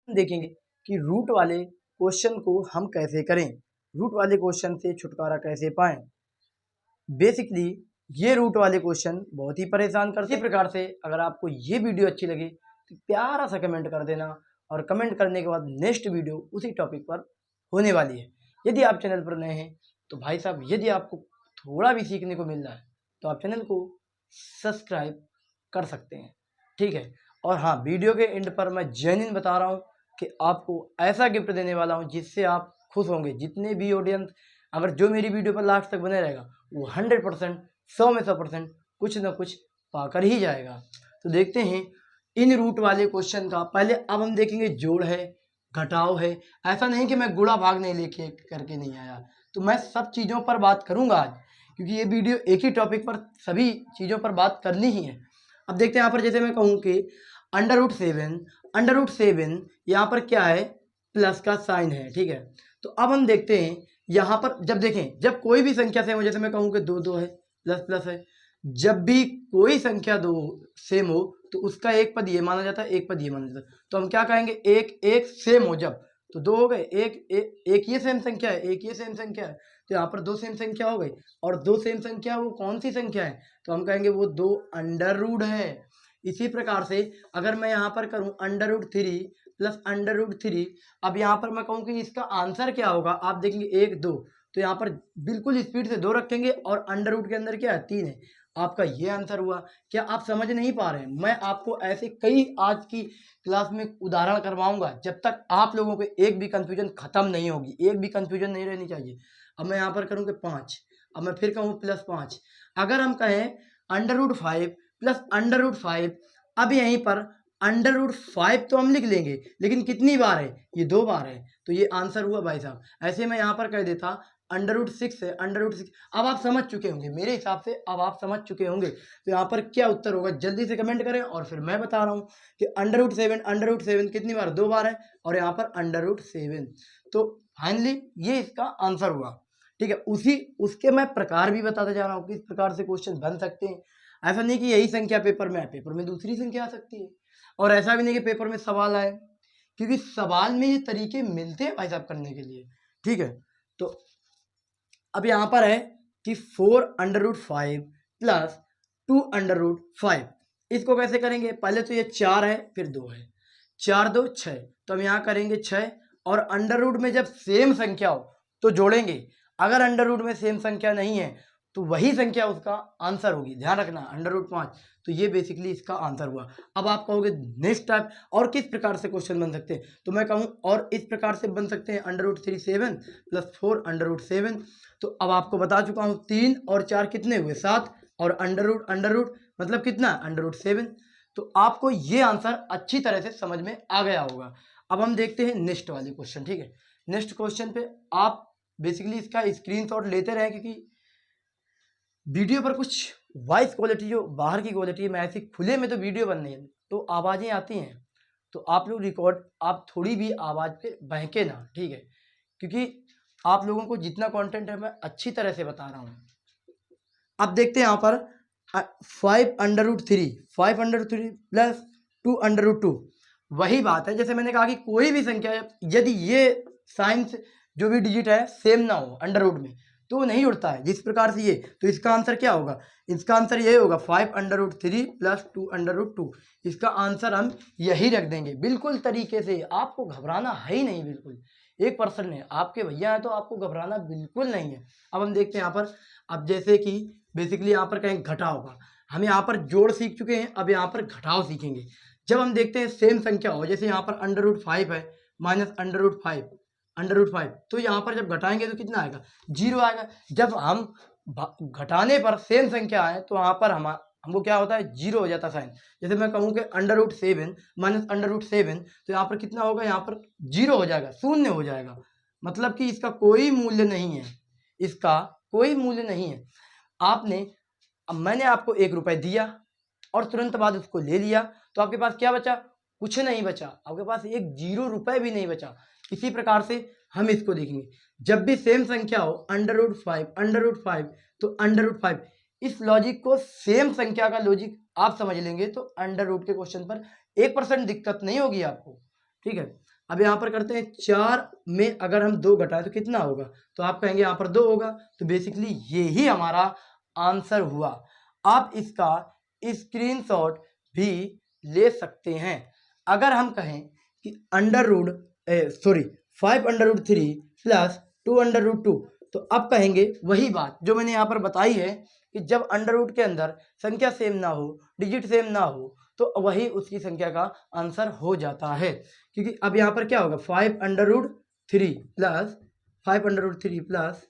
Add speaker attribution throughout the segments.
Speaker 1: देखेंगे कि रूट वाले क्वेश्चन को हम कैसे करें, रूट वाले क्वेश्चन से छुटकारा कैसे पाएं। बेसिकली ये रूट वाले क्वेश्चन बहुत ही परेशान करते हैं। इसी प्रकार से अगर आपको ये वीडियो अच्छी लगे तो प्यारा सा कमेंट कर देना, और कमेंट करने के बाद नेक्स्ट वीडियो उसी टॉपिक पर होने वाली है। यदि आप चैनल पर नए हैं तो भाई साहब, यदि आपको थोड़ा भी सीखने को मिल रहा है तो आप चैनल को सब्सक्राइब कर सकते हैं, ठीक है। और हाँ, वीडियो के एंड पर मैं जेन्युइन बता रहा हूँ कि आपको ऐसा गिफ्ट देने वाला हूँ जिससे आप खुश होंगे। जितने भी ऑडियंस अगर जो मेरी वीडियो पर लास्ट तक बने रहेगा वो 100%, 100 में 100% कुछ ना कुछ पाकर ही जाएगा। तो देखते हैं इन रूट वाले क्वेश्चन का। पहले अब हम देखेंगे जोड़ है, घटाव है। ऐसा नहीं कि मैं गुणा भाग नहीं लेके करके नहीं आया, तो मैं सब चीज़ों पर बात करूंगा आज, क्योंकि ये वीडियो एक ही टॉपिक पर सभी चीज़ों पर बात करनी ही है। अब देखते हैं यहाँ पर, जैसे मैं कहूँ कि अंडर रूट 7 यहाँ पर क्या है, प्लस का साइन है, ठीक है। तो अब हम देखते हैं यहाँ पर, जब देखें जब कोई भी संख्या सेम हो, जैसे मैं कहूँ कि 2 है, प्लस प्लस है। जब भी कोई संख्या दो सेम हो तो उसका एक पद ये माना जाता है, एक पद ये माना जाता है। तो हम क्या कहेंगे, एक एक सेम हो जब, तो दो हो गए, एक ये सेम संख्या है, एक ये सेम संख्या है, तो यहाँ पर दो सेम संख्या हो गई। और दो सेम संख्या वो कौन सी संख्या है, तो हम कहेंगे वो दो अंडर रूट है। इसी प्रकार से अगर मैं यहाँ पर करूँ under root 3 plus under root 3, अब यहाँ पर मैं कहूँ कि इसका आंसर क्या होगा, आप देखेंगे 1 2, तो यहाँ पर बिल्कुल स्पीड से 2 रखेंगे और अंडर रूट के अंदर क्या है, 3 है। आपका ये आंसर हुआ। क्या आप समझ नहीं पा रहे हैं? मैं आपको ऐसे कई आज की क्लास में उदाहरण करवाऊंगा जब तक आप लोगों को एक भी कंफ्यूजन खत्म नहीं होगी, एक भी कंफ्यूजन नहीं रहनी चाहिए। अब मैं यहाँ पर करूँ कि 5, अब मैं फिर कहूँ +5। अगर हम कहें under root 5 plus under root 5, अब यहीं पर अंडर रूट 5 तो हम लिख लेंगे, लेकिन कितनी बार है, ये 2 बार है, तो ये आंसर हुआ भाई साहब। ऐसे मैं यहाँ पर कह देता अंडर रूट 6 है, अंडर रूट 6। अब आप समझ चुके होंगे, मेरे हिसाब से अब आप समझ चुके होंगे। तो यहाँ पर क्या उत्तर होगा, जल्दी से कमेंट करें। और फिर मैं बता रहा हूँ कि अंडर रूट 7 कितनी बार, 2 बार है, और यहाँ पर अंडर रूट 7। तो फाइनली ये इसका आंसर हुआ, ठीक है। उसके मैं प्रकार भी बताते जा रहा हूँ किस प्रकार से क्वेश्चन बन सकते हैं। ऐसा नहीं कि यही संख्या पेपर में आए, पेपर में दूसरी संख्या आ सकती है। और ऐसा भी नहीं कि पेपर में सवाल आए, क्योंकि सवाल में ये तरीके मिलते हैं भाई साहब करने के लिए, ठीक है। तो अब यहाँ पर है कि 4√5 प्लस 2√5, इसको कैसे करेंगे। पहले तो ये 4 है, फिर 2 है, 4 2 6, तो हम यहाँ करेंगे 6। और अंडर रूट में जब सेम संख्या हो तो जोड़ेंगे। अगर अंडर रूट में सेम संख्या नहीं है तो वही संख्या उसका आंसर होगी, ध्यान रखना। अंडर रूट 5, तो ये बेसिकली इसका आंसर हुआ। अब आप कहोगे नेक्स्ट टाइप और किस प्रकार से क्वेश्चन बन सकते हैं, तो मैं कहूँ और इस प्रकार से बन सकते हैं under root 3 7 plus 4 under root 7। तो अब आपको बता चुका हूँ 3 और 4 कितने हुए, 7, और अंडर रूट मतलब कितना, अंडर रूट 7। तो आपको ये आंसर अच्छी तरह से समझ में आ गया होगा। अब हम देखते हैं नेक्स्ट वाले क्वेश्चन, ठीक है। नेक्स्ट क्वेश्चन पे आप बेसिकली इसका स्क्रीनशॉट लेते रहें, क्योंकि वीडियो पर कुछ वॉइस क्वालिटी जो बाहर की क्वालिटी है, मैं ऐसी खुले में तो वीडियो बन रही है तो आवाज़ें आती हैं, तो आप लोग रिकॉर्ड, आप थोड़ी भी आवाज़ पे बहके ना, ठीक है। क्योंकि आप लोगों को जितना कंटेंट है मैं अच्छी तरह से बता रहा हूँ। अब देखते हैं यहाँ पर 5√3 प्लस 2√2, वही बात है जैसे मैंने कहा कि कोई भी संख्या यदि ये साइंस जो भी डिजिट है सेम ना हो अंडर रूट में तो नहीं उड़ता है, जिस प्रकार से ये। तो इसका आंसर क्या होगा, इसका आंसर ये होगा 5√3 प्लस 2√2। इसका आंसर हम यही रख देंगे बिल्कुल तरीके से। आपको घबराना है ही नहीं, बिल्कुल 1% है, आपके भैया हैं तो आपको घबराना बिल्कुल नहीं है। अब हम देखते हैं यहाँ पर, अब जैसे कि बेसिकली यहाँ पर कहें घटाव का, हम यहाँ पर जोड़ सीख चुके हैं, अब यहाँ पर घटाव सीखेंगे। जब हम देखते हैं सेम संख्या हो, जैसे यहाँ पर अंडर रूट 5 है माइनस अंडर रूट 5, तो यहाँ पर जब घटाएंगे तो कितना आएगा, 0 आएगा। जब हम घटाने पर सेम संख्या आए तो यहाँ पर हमको क्या होता है, 0 हो जाता साइन। जैसे मैं कहूँ कि under root 7 minus under root 7, तो यहाँ पर कितना होगा, यहाँ पर 0 हो जाएगा, शून्य हो जाएगा। मतलब कि इसका कोई मूल्य नहीं है, इसका कोई मूल्य नहीं है। आपने, अब मैंने आपको 1 रुपये दिया और तुरंत बाद उसको ले लिया, तो आपके पास क्या बचा, कुछ नहीं बचा, आपके पास एक 0 रुपये भी नहीं बचा। इसी प्रकार से हम इसको देखेंगे, जब भी सेम संख्या हो अंडर रूट 5 तो अंडर रूट 5, इस लॉजिक को, सेम संख्या का लॉजिक आप समझ लेंगे तो अंडर रूट के क्वेश्चन पर 1% दिक्कत नहीं होगी आपको, ठीक है। अब यहाँ पर करते हैं 4 में अगर हम 2 घटाएं तो कितना होगा, तो आप कहेंगे यहाँ पर 2 होगा। तो बेसिकली ये ही हमारा आंसर हुआ। आप इसका स्क्रीनशॉट भी ले सकते हैं। अगर हम कहें कि अंडर रूट 5√3 प्लस 2√2, तो अब कहेंगे वही बात जो मैंने यहाँ पर बताई है कि जब अंडर रूट के अंदर संख्या सेम ना हो, डिजिट सेम ना हो, तो वही उसकी संख्या का आंसर हो जाता है। क्योंकि अब यहाँ पर क्या होगा, 5√3 प्लस 5√3 प्लस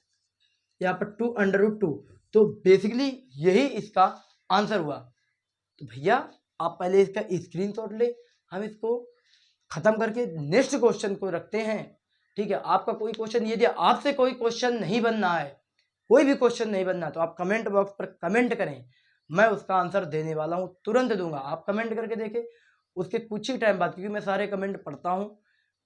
Speaker 1: यहाँ पर 2√2, तो बेसिकली यही इसका आंसर हुआ। तो भैया आप पहले इसका स्क्रीनशॉट ले, हम इसको खत्म करके नेक्स्ट क्वेश्चन को रखते हैं। ठीक है, आपका कोई क्वेश्चन, यदि आपसे कोई क्वेश्चन नहीं बनना है, कोई भी क्वेश्चन नहीं बनना, तो आप कमेंट बॉक्स पर कमेंट करें, मैं उसका आंसर देने वाला हूं, तुरंत दूंगा। आप कमेंट करके देखें, उसके कुछ ही टाइम बाद, क्योंकि मैं सारे कमेंट पढ़ता हूं,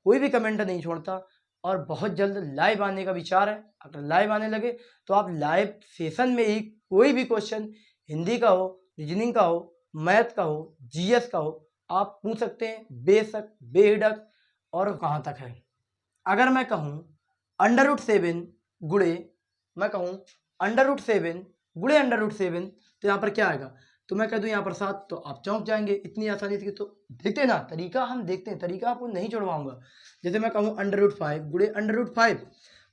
Speaker 1: कोई भी कमेंट नहीं छोड़ता, और बहुत जल्द लाइव आने का विचार है। अगर लाइव आने लगे तो आप लाइव सेशन में ही कोई भी क्वेश्चन, हिंदी का हो, रीजनिंग का हो, मैथ का हो, जीएस का हो, आप पूछ सकते हैं बेशक, बेहिडक। और कहाँ तक है, अगर मैं कहूँ √7 गुणे, मैं कहूँ √7 गुणे √7, तो यहाँ पर क्या आएगा, तो मैं कह दूँ यहाँ पर 7, तो आप चौंक जाएंगे इतनी आसानी से। तो देखते हैं ना, तरीका हम देखते हैं, तरीका आपको नहीं छोड़वाऊंगा। जैसे मैं कहूँ √5 गुणे √5,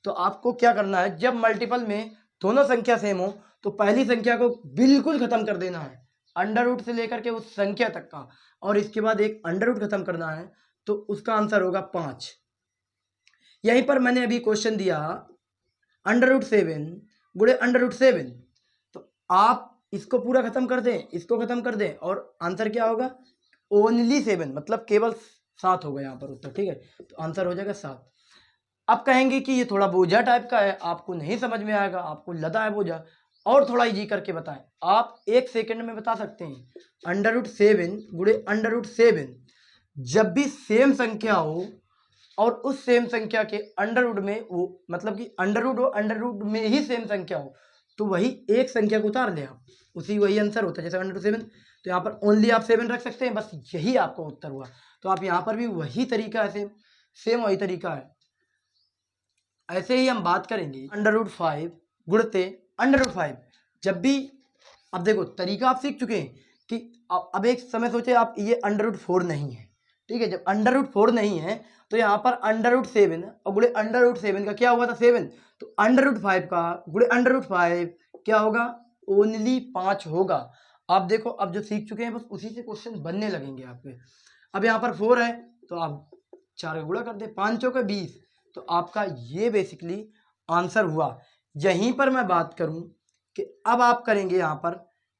Speaker 1: तो आपको क्या करना है, जब मल्टीपल में दोनों संख्या सेम हो तो पहली संख्या को बिल्कुल खत्म कर देना है, अंडर रूट से लेकर के उस संख्या तक का, और इसके बाद एक अंडर रूट खत्म करना है, तो उसका आंसर होगा 5। यहीं पर मैंने अभी क्वेश्चन दिया √7 गुणे √7, तो आप इसको पूरा खत्म कर दें, इसको खत्म कर दें, और आंसर क्या होगा, ओनली 7, मतलब केवल 7 होगा यहाँ पर उत्तर। ठीक है, तो आंसर हो जाएगा 7। अब कहेंगे कि ये थोड़ा बोझा टाइप का है, आपको नहीं समझ में आएगा, आपको लदा है बोझा, और थोड़ा इजी करके बताएं। आप 1 सेकंड में बता सकते हैं। √7 गुणे √7, जब भी सेम संख्या हो और उस सेम संख्या के अंडर रूट में वो, मतलब कि अंडर रूट हो, अंडर रूट में ही सेम संख्या हो, तो वही एक संख्या को उतार ले आप, उसी वही आंसर होता है। जैसे √7, तो यहाँ पर ओनली आप 7 रख सकते हैं, बस यही आपका उत्तर हुआ। तो आप यहाँ पर भी वही तरीका है, सेम वही तरीका है। ऐसे ही हम बात करेंगे √5 गुणते √5, जब भी, अब देखो तरीका आप सीख चुके हैं कि अब एक समय सोचे आप, ये √4 नहीं है, ठीक है, जब √4 नहीं है तो यहाँ पर √7 और गुणे √7 का क्या हुआ था, 7, तो √5 का गुणे √5 क्या होगा, ओनली 5 होगा। आप देखो, अब जो सीख चुके हैं बस उसी से क्वेश्चन बनने लगेंगे आपके। अब यहाँ पर 4 है, तो आप 4 का गुणा कर दे, 5 चौके 20, तो आपका ये बेसिकली आंसर हुआ। यहीं पर मैं बात करूं कि अब आप करेंगे यहाँ पर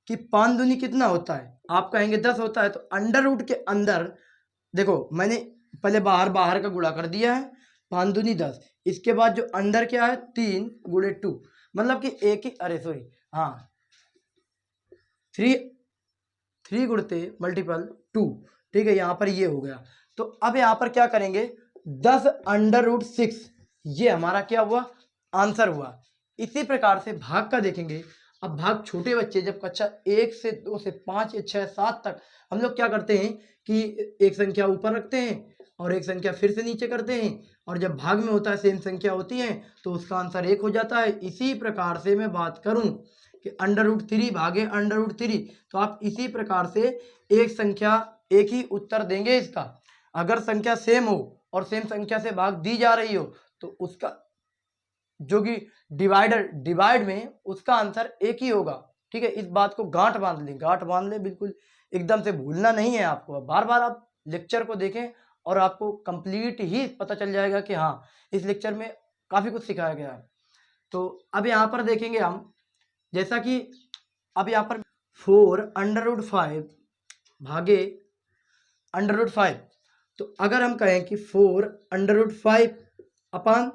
Speaker 1: कि 5 दूनी कितना होता है, आप कहेंगे 10 होता है, तो अंडर रूट के अंदर देखो मैंने पहले बाहर का गुणा कर दिया है, 5 दूनी 10, इसके बाद जो अंदर क्या है 3 गुणे 2, मतलब कि एक ही, अरे सॉरी, हाँ 3 गुणते मल्टीपल 2, ठीक है, यहाँ पर ये हो गया। तो अब यहाँ पर क्या करेंगे, 10 √6, ये हमारा क्या हुआ, आंसर हुआ। इसी प्रकार से भाग का देखेंगे। अब भाग छोटे बच्चे जब कक्षा 1 से 2 से 5 या 6 7 तक हम लोग क्या करते हैं कि एक संख्या ऊपर रखते हैं और एक संख्या फिर से नीचे करते हैं, और जब भाग में होता है सेम संख्या होती है तो उसका आंसर 1 हो जाता है। इसी प्रकार से मैं बात करूं कि √3 भागे √3, तो आप इसी प्रकार से एक संख्या, एक ही उत्तर देंगे इसका। अगर संख्या सेम हो और सेम संख्या से भाग दी जा रही हो तो उसका जो कि डिवाइड में उसका आंसर एक ही होगा। ठीक है, इस बात को गांठ बांध लें, बिल्कुल एकदम से भूलना नहीं है आपको। बार बार आप लेक्चर को देखें और आपको कंप्लीट ही पता चल जाएगा कि हाँ, इस लेक्चर में काफ़ी कुछ सिखाया गया है। तो अब यहाँ पर देखेंगे हम, जैसा कि अब यहाँ पर 4 √5 भागे √5, तो अगर हम कहें कि 4 √5 अपान,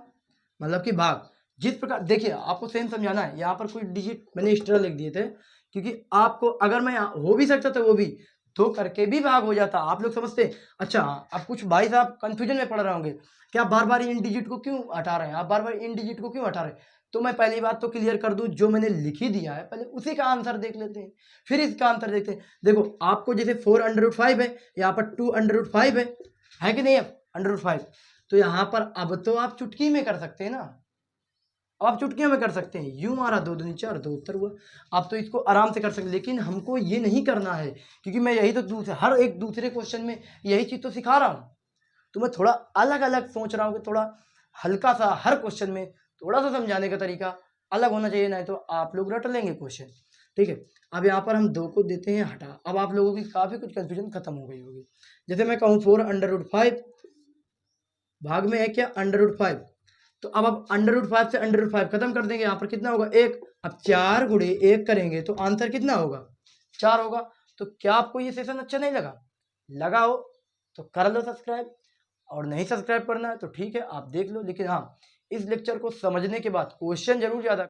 Speaker 1: मतलब कि भाग, जिस प्रकार देखिए आपको सेम समझाना है। यहाँ पर कोई डिजिट मैंने एक्स्ट्रा लिख दिए थे, क्योंकि आपको अगर मैं यहाँ हो भी सकता था, वो भी 2 करके भी भाग हो जाता, आप लोग समझते। अच्छा, अब कुछ भाई साहब कंफ्यूजन में पड़ रहे होंगे कि आप बार बार इन डिजिट को क्यों हटा रहे हैं, आप बार बार इन डिजिट को क्यों हटा रहे हैं। तो मैं पहली बात तो क्लियर कर दूं, जो मैंने लिख ही दिया है पहले उसी का आंसर देख लेते हैं, फिर इसका आंसर देखते हैं। देखो आपको जैसे 4 √5 है, यहाँ पर 2 √5 है कि नहीं है, अंडर रूट 5। तो यहाँ पर अब तो आप चुटकी में कर सकते हैं ना, आप चुटकियों में कर सकते हैं। यूं मारा 2 दूनी 4, 2 उत्तर हुआ। आप तो इसको आराम से कर सकते हैं, लेकिन हमको ये नहीं करना है, क्योंकि मैं यही तो हर एक दूसरे क्वेश्चन में यही चीज़ तो सिखा रहा हूँ। तो मैं थोड़ा अलग अलग सोच रहा हूँ कि थोड़ा हल्का सा हर क्वेश्चन में थोड़ा सा समझाने का तरीका अलग होना चाहिए, नहीं तो आप लोग रट लेंगे क्वेश्चन। ठीक है, अब यहाँ पर हम 2 को देते हैं हटा। अब आप लोगों की काफ़ी कुछ कन्फ्यूजन खत्म हो गई होगी। जैसे मैं कहूँ 4√5 भाग में है क्या अंडर रूट 5, तो अब आप अंडर रूट 5 से अंडर रूट 5 खत्म कर देंगे। यहाँ पर कितना होगा 1। अब 4 गुणे 1 करेंगे तो आंसर कितना होगा 4 होगा। तो क्या आपको ये सेशन अच्छा नहीं लगा? लगा हो तो कर लो सब्सक्राइब, और नहीं सब्सक्राइब करना है तो ठीक है आप देख लो। लेकिन हाँ, इस लेक्चर को समझने के बाद क्वेश्चन जरूर ज़्यादा